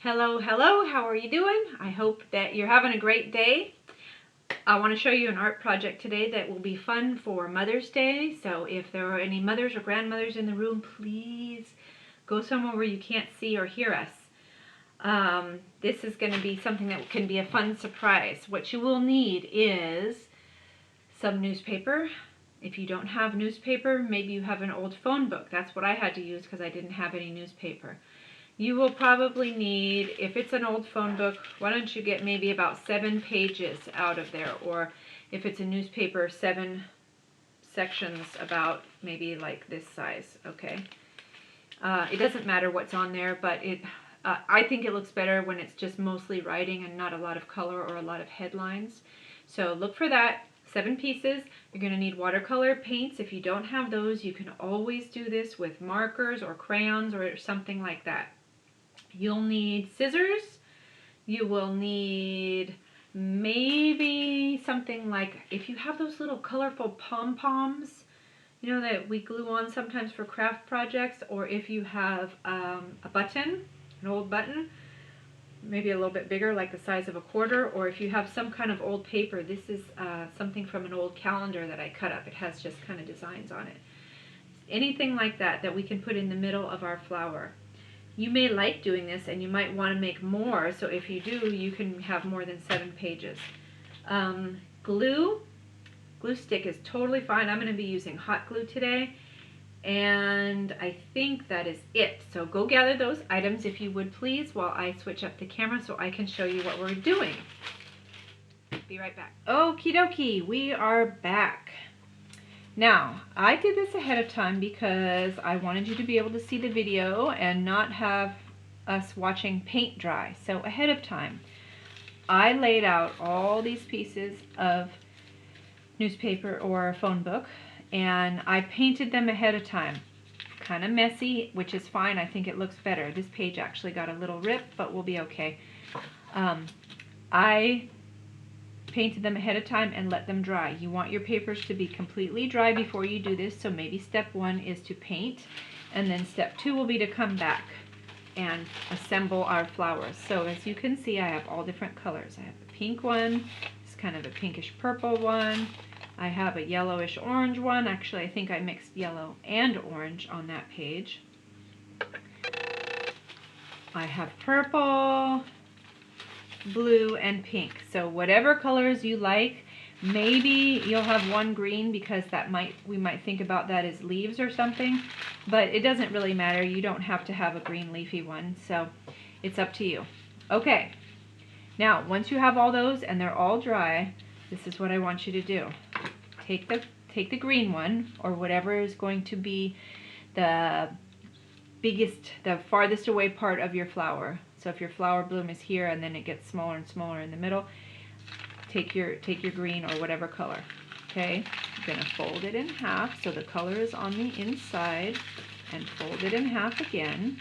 Hello, hello, how are you doing? I hope that you're having a great day. I want to show you an art project today that will be fun for Mother's Day. So if there are any mothers or grandmothers in the room, please go somewhere where you can't see or hear us. This is going to be something that can be a fun surprise. What you will need is some newspaper. If you don't have newspaper, maybe you have an old phone book. That's what I had to use because I didn't have any newspaper. You will probably need, if it's an old phone book, why don't you get maybe about 7 pages out of there, or if it's a newspaper, 7 sections about maybe like this size, okay? It doesn't matter what's on there, but I think it looks better when it's just mostly writing and not a lot of color or a lot of headlines. So look for that. 7 pieces. You're going to need watercolor paints. If you don't have those, you can always do this with markers or crayons or something like that. You'll need scissors. You will need maybe something like, if you have those little colorful pom-poms, you know, that we glue on sometimes for craft projects, or if you have a button, an old button, maybe a little bit bigger, like the size of a quarter, or if you have some kind of old paper. This is something from an old calendar that I cut up. It has just kind of designs on it. Anything like that that we can put in the middle of our flower. You may like doing this and you might want to make more, so if you do, you can have more than 7 pages. Glue stick is totally fine. I'm going to be using hot glue today, and I think that is it. So go gather those items if you would please while I switch up the camera so I can show you what we're doing. Be right back. Okie dokie, we are back. Now, I did this ahead of time because I wanted you to be able to see the video and not have us watching paint dry. So ahead of time, I laid out all these pieces of newspaper or phone book, and I painted them ahead of time. Kind of messy, which is fine. I think it looks better. This page actually got a little rip, but we'll be okay. I painted them ahead of time and let them dry. You want your papers to be completely dry before you do this, so maybe step 1 is to paint, and then step 2 will be to come back and assemble our flowers. So as you can see, I have all different colors. I have a pink one, it's kind of a pinkish purple one. I have a yellowish orange one. Actually, I think I mixed yellow and orange on that page. I have purple, blue, and pink. So whatever colors you like. Maybe you'll have one green because we might think about that as leaves or something, but it doesn't really matter. You don't have to have a green leafy one, so it's up to you. Okay, now once you have all those and they're all dry, this is what I want you to do. Take the green one, or whatever is going to be the farthest away part of your flower. So if your flower bloom is here and then it gets smaller and smaller in the middle, take your green or whatever color. Okay, you're going to fold it in half so the color is on the inside, and fold it in half again.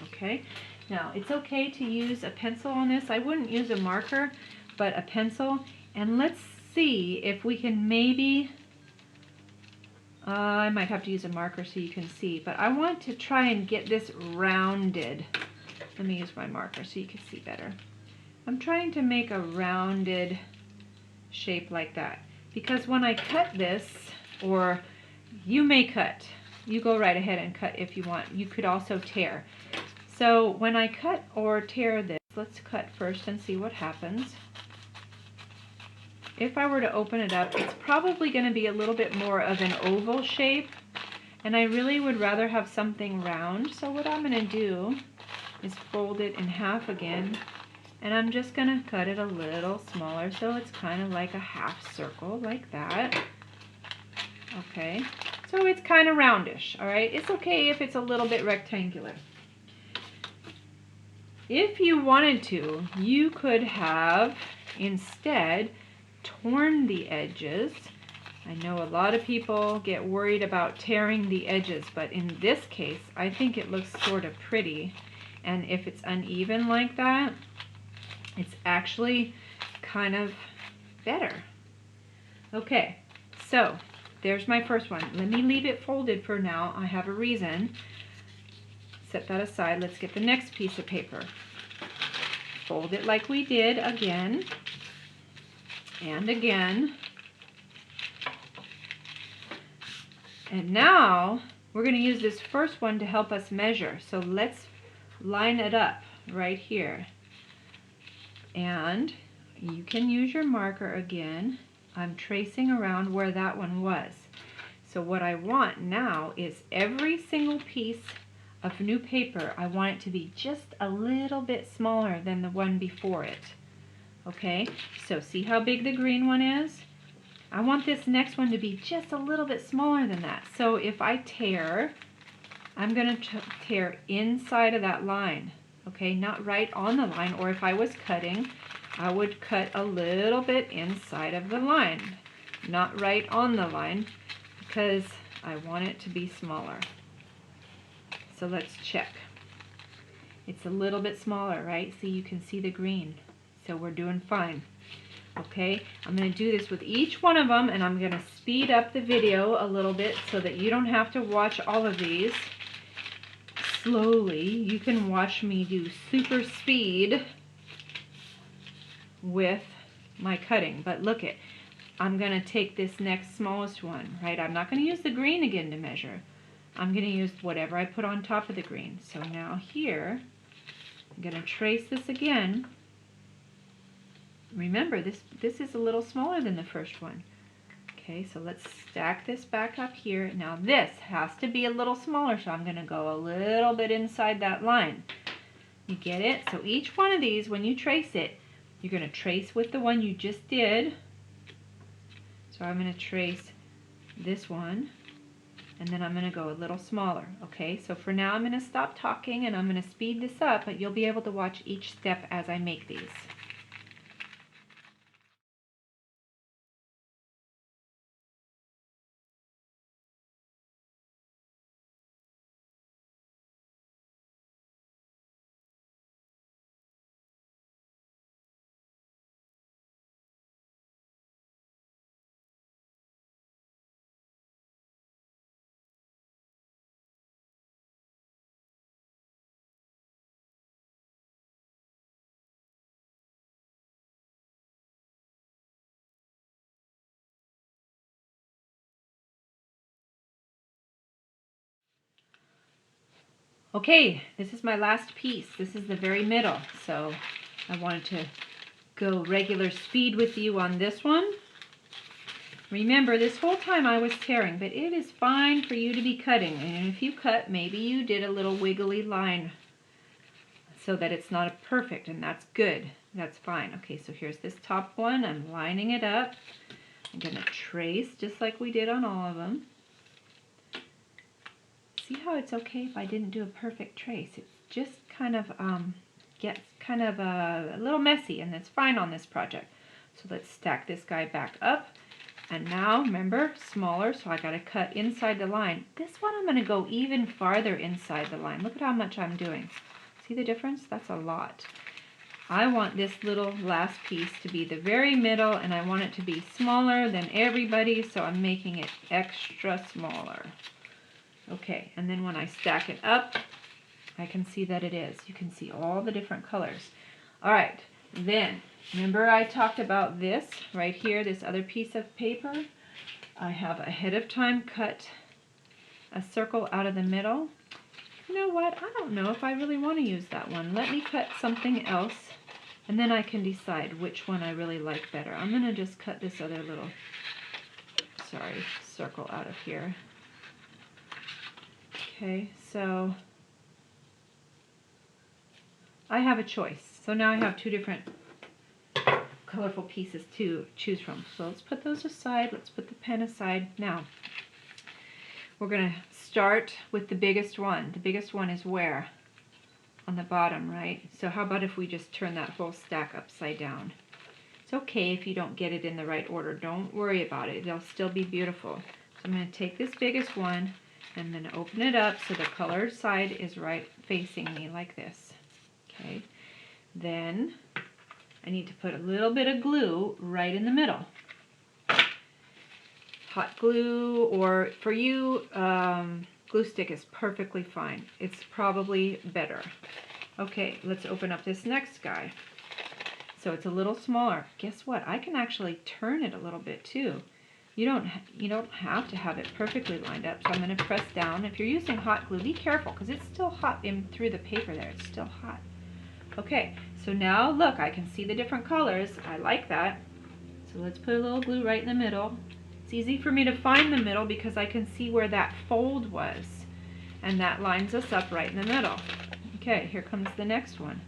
Okay, now it's okay to use a pencil on this. I wouldn't use a marker, but a pencil. And let's see if we can maybe, I might have to use a marker so you can see, but I want to try and get this rounded. Let me use my marker so you can see better. I'm trying to make a rounded shape like that, because when I cut this, or you may cut, you go right ahead and cut if you want. You could also tear. So when I cut or tear this, let's cut first and see what happens. If I were to open it up, it's probably going to be a little bit more of an oval shape, and I really would rather have something round. So what I'm going to do is fold it in half again, and I'm just going to cut it a little smaller so it's kind of like a half circle like that. Okay, so it's kind of roundish. All right, it's okay if it's a little bit rectangular. If you wanted to, you could have instead torn the edges. I know a lot of people get worried about tearing the edges, but in this case, I think it looks sort of pretty. And if it's uneven like that, it's actually kind of better. Okay, so there's my first one. Let me leave it folded for now. I have a reason. set that aside. Let's get the next piece of paper. Fold it like we did again and again. And now we're going to use this first one to help us measure. So let's line it up right here. And you can use your marker again. I'm tracing around where that one was. So what I want now is every single piece of new paper, I want it to be just a little bit smaller than the one before it. Okay, so see how big the green one is? I want this next one to be just a little bit smaller than that. So if I tear, I'm going to tear inside of that line. Okay, not right on the line, or if I was cutting, I would cut a little bit inside of the line, not right on the line, because I want it to be smaller. So let's check. It's a little bit smaller, right? See, you can see the green. So we're doing fine. Okay, I'm going to do this with each one of them, and I'm going to speed up the video a little bit so that you don't have to watch all of these slowly. You can watch me do super speed with my cutting. But look it, I'm going to take this next smallest one, right? I'm not going to use the green again to measure. I'm going to use whatever I put on top of the green. So now here, I'm going to trace this again. Remember, this is a little smaller than the first one. Okay, so let's stack this back up here. Now this has to be a little smaller, so I'm going to go a little bit inside that line. You get it? So each one of these, when you trace it, you're going to trace with the one you just did. So I'm going to trace this one, and then I'm going to go a little smaller. Okay, so for now I'm going to stop talking and I'm going to speed this up, but you'll be able to watch each step as I make these. Okay, this is my last piece. This is the very middle, so I wanted to go regular speed with you on this one. Remember, this whole time I was tearing, but it is fine for you to be cutting. And if you cut, maybe you did a little wiggly line so that it's not perfect, and that's good. That's fine. Okay, so here's this top one. I'm lining it up. I'm going to trace just like we did on all of them. See how it's okay if I didn't do a perfect trace? It just kind of gets kind of a little messy, and that's fine on this project. So let's stack this guy back up. And now, remember, smaller, so I got to cut inside the line. This one I'm going to go even farther inside the line. Look at how much I'm doing. See the difference? That's a lot. I want this little last piece to be the very middle, and I want it to be smaller than everybody, so I'm making it extra smaller. Okay, and then when I stack it up, I can see that it is. You can see all the different colors. All right, then, remember I talked about this right here, this other piece of paper? I have ahead of time cut a circle out of the middle. You know what? I don't know if I really want to use that one. Let me cut something else, and then I can decide which one I really like better. I'm going to just cut this other little, circle out of here. Okay, so I have a choice. So now I have two different colorful pieces to choose from. So let's put those aside. Let's put the pen aside. Now, we're going to start with the biggest one. The biggest one is where? On the bottom, right? So how about if we just turn that whole stack upside down? It's okay if you don't get it in the right order. Don't worry about it. It'll still be beautiful. So I'm going to take this biggest one and then open it up so the colored side is right facing me like this. Okay. Then I need to put a little bit of glue right in the middle. Hot glue, or for you, glue stick is perfectly fine. It's probably better. Okay, let's open up this next guy. So it's a little smaller. Guess what? I can actually turn it a little bit too. You don't have to have it perfectly lined up. So I'm going to press down. If you're using hot glue, be careful because it's still hot in through the paper there. It's still hot. Okay, so now look, I can see the different colors. I like that. So let's put a little glue right in the middle. It's easy for me to find the middle because I can see where that fold was. And that lines us up right in the middle. Okay, here comes the next one.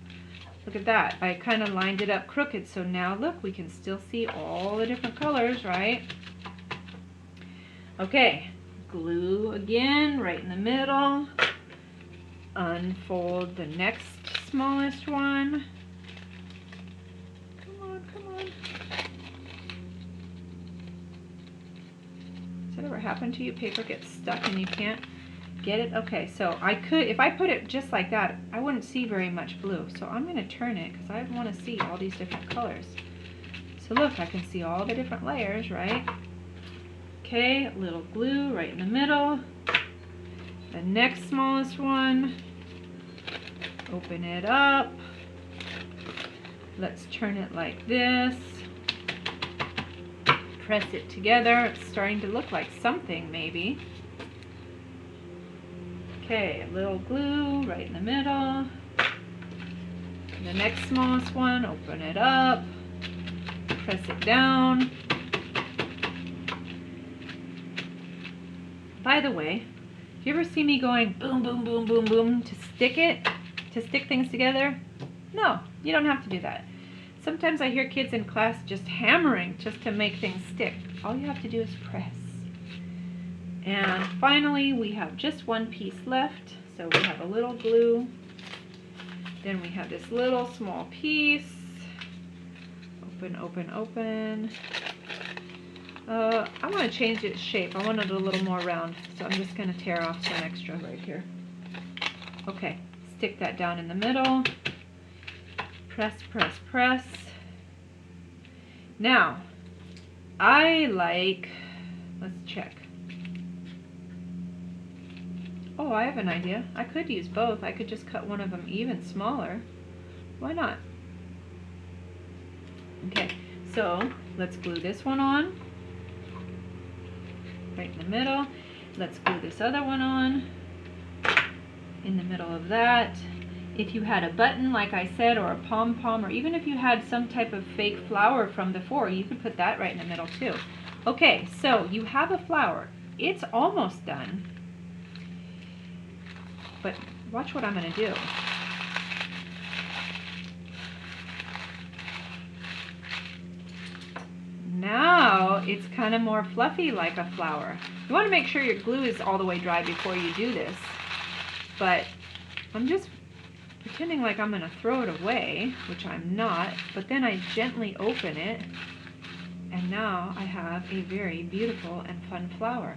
Look at that. I kind of lined it up crooked, so now look, we can still see all the different colors, right? Okay, glue again right in the middle. Unfold the next smallest one. Come on, come on. Has that ever happened to you? Paper gets stuck and you can't get it? Okay, so I could, if I put it just like that, I wouldn't see very much blue. So I'm going to turn it because I want to see all these different colors. So look, I can see all the different layers, right? Okay, a little glue right in the middle. The next smallest one. Open it up. Let's turn it like this. Press it together. It's starting to look like something maybe. Okay, a little glue right in the middle. The next smallest one, open it up. Press it down. By the way, do you ever see me going boom, boom, boom, boom, boom to stick things together? No, you don't have to do that. Sometimes I hear kids in class just hammering just to make things stick. All you have to do is press. And finally, we have just one piece left. So we have a little glue. Then we have this little small piece. Open, open, open. I want to change its shape. I want it a little more round. So I'm just going to tear off some extra right here. Okay, stick that down in the middle. Press, press, press. Now, I like, let's check. Oh, I have an idea. I could use both. I could just cut one of them even smaller. Why not? Okay, so let's glue this one on. Right in the middle. Let's glue this other one on. In the middle of that. If you had a button, like I said, or a pom-pom, or even if you had some type of fake flower from before, you could put that right in the middle too. Okay, so you have a flower. It's almost done. But watch what I'm going to do. Now it's kind of more fluffy like a flower. You want to make sure your glue is all the way dry before you do this. But I'm just pretending like I'm going to throw it away, which I'm not. But then I gently open it. And now I have a very beautiful and fun flower.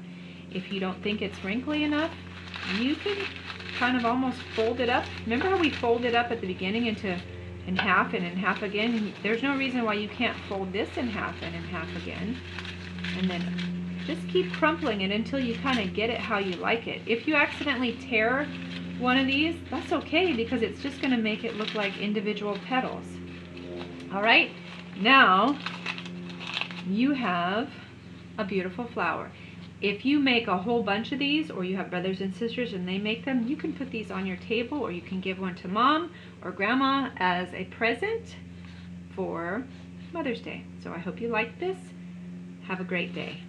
If you don't think it's wrinkly enough, you can kind of almost fold it up. Remember how we folded up at the beginning into in half and in half again? There's no reason why you can't fold this in half and in half again. And then just keep crumpling it until you kind of get it how you like it. If you accidentally tear one of these, that's okay because it's just going to make it look like individual petals. All right, now you have a beautiful flower. If you make a whole bunch of these, or you have brothers and sisters and they make them, you can put these on your table, or you can give one to mom or grandma as a present for Mother's Day. So I hope you like this. Have a great day.